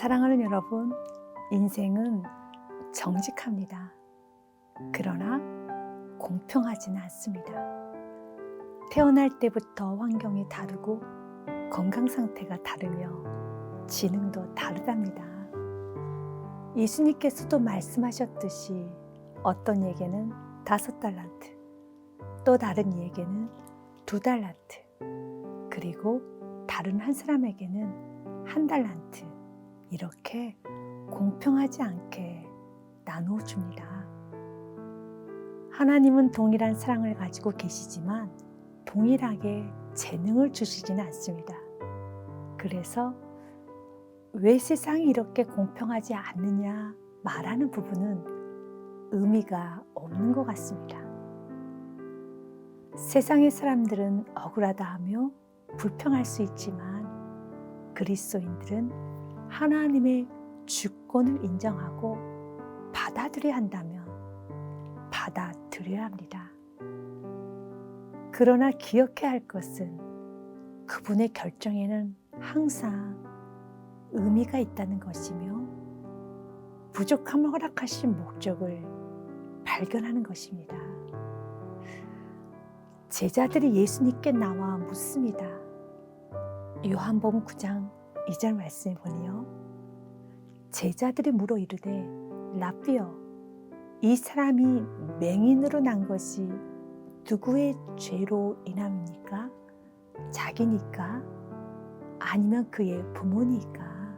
사랑하는 여러분, 인생은 정직합니다. 그러나 공평하지는 않습니다. 태어날 때부터 환경이 다르고 건강 상태가 다르며 지능도 다르답니다. 예수님께서도 말씀하셨듯이 어떤 이에게는 5달란트, 또 다른 이에게는 2달란트, 그리고 다른 한 사람에게는 1달란트, 이렇게 공평하지 않게 나누어 줍니다. 하나님은 동일한 사랑을 가지고 계시지만 동일하게 재능을 주시지는 않습니다. 그래서 왜 세상이 이렇게 공평하지 않느냐 말하는 부분은 의미가 없는 것 같습니다. 세상의 사람들은 억울하다 하며 불평할 수 있지만 그리스도인들은 하나님의 주권을 인정하고 받아들여야 한다면 받아들여야 합니다. 그러나 기억해야 할 것은 그분의 결정에는 항상 의미가 있다는 것이며 부족함을 허락하신 목적을 발견하는 것입니다. 제자들이 예수님께 나와 묻습니다. 요한복음 9장 2절 말씀에 보니요, 제자들이 물어 이르되 라삐여, 이 사람이 맹인으로 난 것이 누구의 죄로 인함입니까? 자기니까? 아니면 그의 부모니까?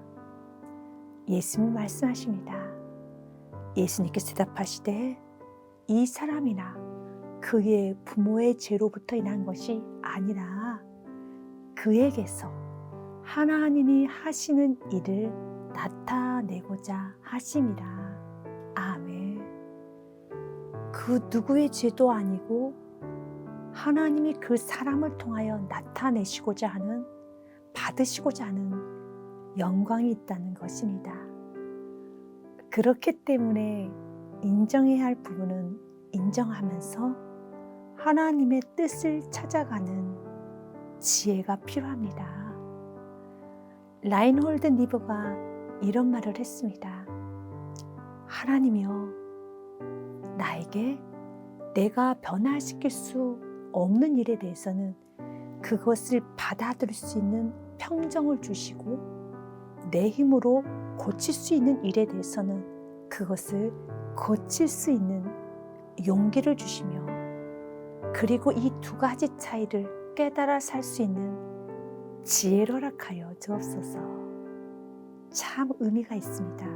예수님 말씀하십니다. 예수님께서 대답하시되 이 사람이나 그의 부모의 죄로부터 인한 것이 아니라 그에게서 하나님이 하시는 일을 나타내고자 하심이라. 아멘. 그 누구의 죄도 아니고 하나님이 그 사람을 통하여 나타내시고자 하는, 받으시고자 하는 영광이 있다는 것입니다. 그렇기 때문에 인정해야 할 부분은 인정하면서 하나님의 뜻을 찾아가는 지혜가 필요합니다. 라인홀드 니버가 이런 말을 했습니다. 하나님이여, 나에게 내가 변화시킬 수 없는 일에 대해서는 그것을 받아들일 수 있는 평정을 주시고 내 힘으로 고칠 수 있는 일에 대해서는 그것을 고칠 수 있는 용기를 주시며, 그리고 이 2가지 차이를 깨달아 살 수 있는 지혜를 허락하여 주옵소서. 참 의미가 있습니다.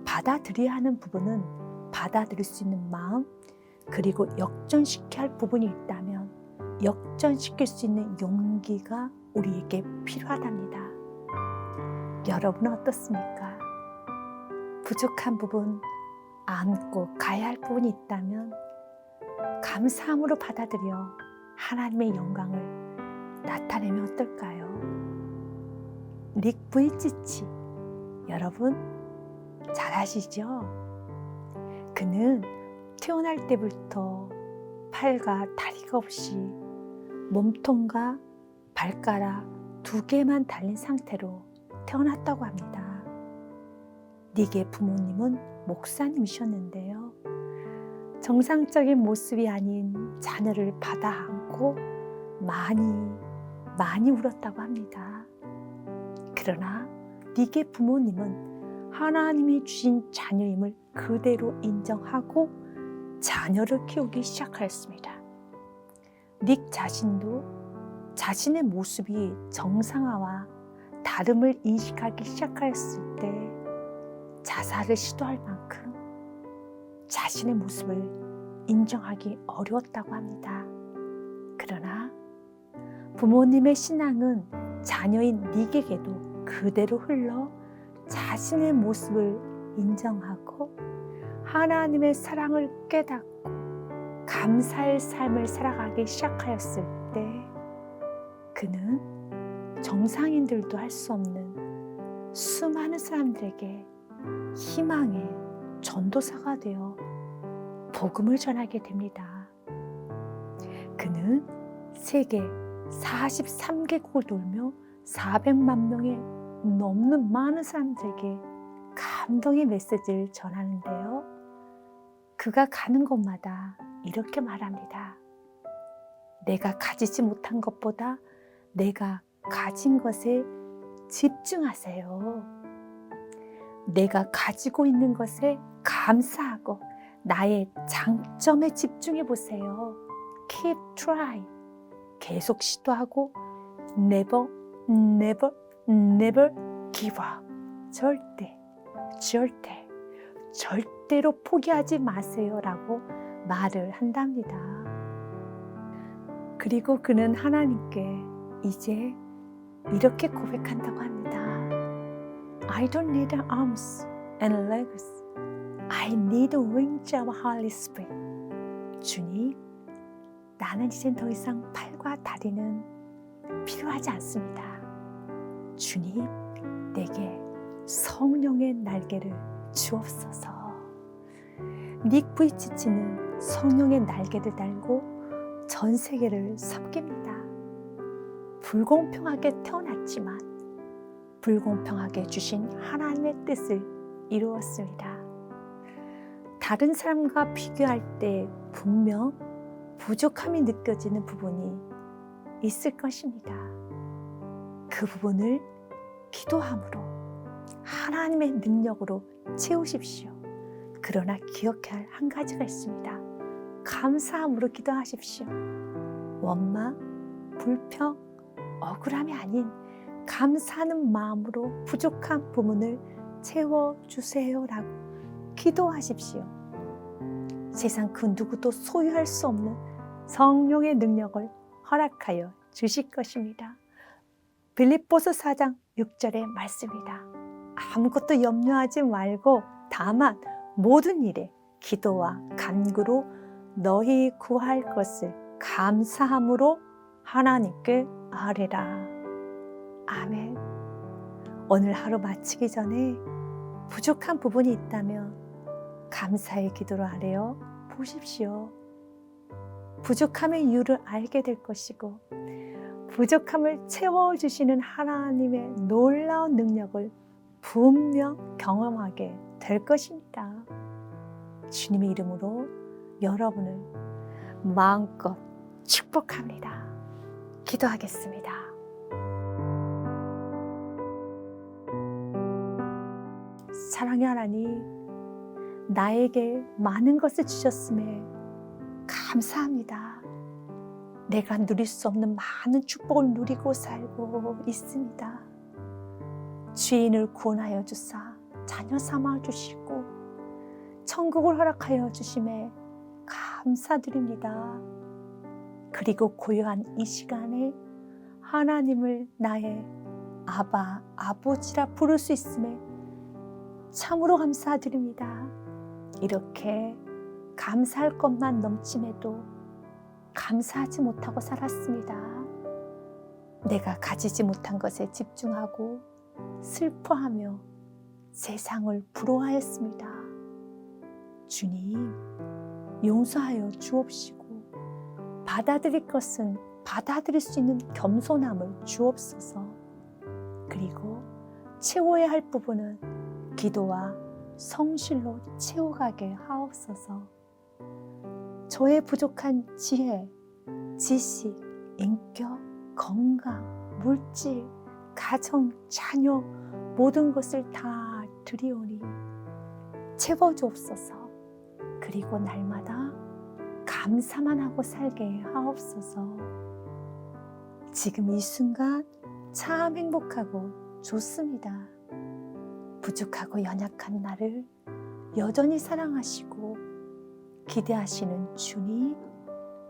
받아들여야 하는 부분은 받아들일 수 있는 마음, 그리고 역전시켜야 할 부분이 있다면 역전시킬 수 있는 용기가 우리에게 필요하답니다. 여러분은 어떻습니까? 부족한 부분, 안고 가야 할 부분이 있다면 감사함으로 받아들여 하나님의 영광을 나타내면 어떨까요? 닉 부이치치, 여러분 잘 아시죠? 그는 태어날 때부터 팔과 다리가 없이 몸통과 발가락 2개만 달린 상태로 태어났다고 합니다. 닉의 부모님은 목사님이셨는데요, 정상적인 모습이 아닌 자녀를 받아 안고 많이 울었다고 합니다. 그러나 닉의 부모님은 하나님이 주신 자녀임을 그대로 인정하고 자녀를 키우기 시작하였습니다. 닉 자신도 자신의 모습이 정상화와 다름을 인식하기 시작하였을 때 자살을 시도할 만큼 자신의 모습을 인정하기 어려웠다고 합니다. 그러나 부모님의 신앙은 자녀인 닉에게도 그대로 흘러 자신의 모습을 인정하고 하나님의 사랑을 깨닫고 감사의 삶을 살아가기 시작하였을 때 그는 정상인들도 할 수 없는 수많은 사람들에게 희망의 전도사가 되어 복음을 전하게 됩니다. 그는 세계 43개국을 돌며 400만 명의 넘는 많은 사람들에게 감동의 메시지를 전하는데요. 그가 가는 곳마다 이렇게 말합니다. 내가 가지지 못한 것보다 내가 가진 것에 집중하세요. 내가 가지고 있는 것에 감사하고 나의 장점에 집중해 보세요. Keep trying. 계속 시도하고 never, never, never give up. 절대로 포기하지 마세요 라고 말을 한답니다. 그리고 그는 하나님께 이제 이렇게 고백한다고 합니다. I don't need arms and legs. I need wings of Holy Spirit. 주님, 나는 이제 더 이상 팔과 다리는 필요하지 않습니다. 주님, 내게 성령의 날개를 주옵소서. 닉 부이치치는 성령의 날개를 달고 전 세계를 섬깁니다. 불공평하게 태어났지만 불공평하게 주신 하나님의 뜻을 이루었습니다. 다른 사람과 비교할 때 분명 부족함이 느껴지는 부분이 있을 것입니다. 그 부분을 기도함으로 하나님의 능력으로 채우십시오. 그러나 기억해야 할 한 가지가 있습니다. 감사함으로 기도하십시오. 원망, 불평, 억울함이 아닌 감사하는 마음으로 부족한 부분을 채워주세요라고 기도하십시오. 세상 그 누구도 소유할 수 없는 성령의 능력을 허락하여 주실 것입니다. 빌립보서 4장 6절의 말씀입니다. 아무것도 염려하지 말고 다만 모든 일에 기도와 간구로 너희 구할 것을 감사함으로 하나님께 아뢰라. 아멘. 오늘 하루 마치기 전에 부족한 부분이 있다면 감사의 기도로 아뢰어 보십시오. 부족함의 이유를 알게 될 것이고 부족함을 채워주시는 하나님의 놀라운 능력을 분명 경험하게 될 것입니다. 주님의 이름으로 여러분을 마음껏 축복합니다. 기도하겠습니다. 사랑의 하나님, 나에게 많은 것을 주셨음에 감사합니다. 내가 누릴 수 없는 많은 축복을 누리고 살고 있습니다. 죄인을 구원하여 주사 자녀 삼아 주시고 천국을 허락하여 주심에 감사드립니다. 그리고 고요한 이 시간에 하나님을 나의 아바, 아버지라 부를 수 있음에 참으로 감사드립니다. 이렇게 감사할 것만 넘침에도 감사하지 못하고 살았습니다. 내가 가지지 못한 것에 집중하고 슬퍼하며 세상을 부러워하였습니다. 주님, 용서하여 주옵시고 받아들일 것은 받아들일 수 있는 겸손함을 주옵소서. 그리고 채워야 할 부분은 기도와 성실로 채워가게 하옵소서. 저의 부족한 지혜, 지식, 인격, 건강, 물질, 가정, 자녀 모든 것을 다 드리오니 채워주옵소서. 그리고 날마다 감사만 하고 살게 하옵소서. 지금 이 순간 참 행복하고 좋습니다. 부족하고 연약한 나를 여전히 사랑하시고 기대하시는 주님,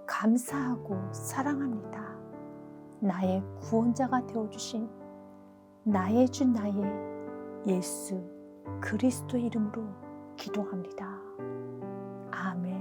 감사하고 사랑합니다. 나의 구원자가 되어주신 나의 주 나의 예수 그리스도의 이름으로 기도합니다. 아멘.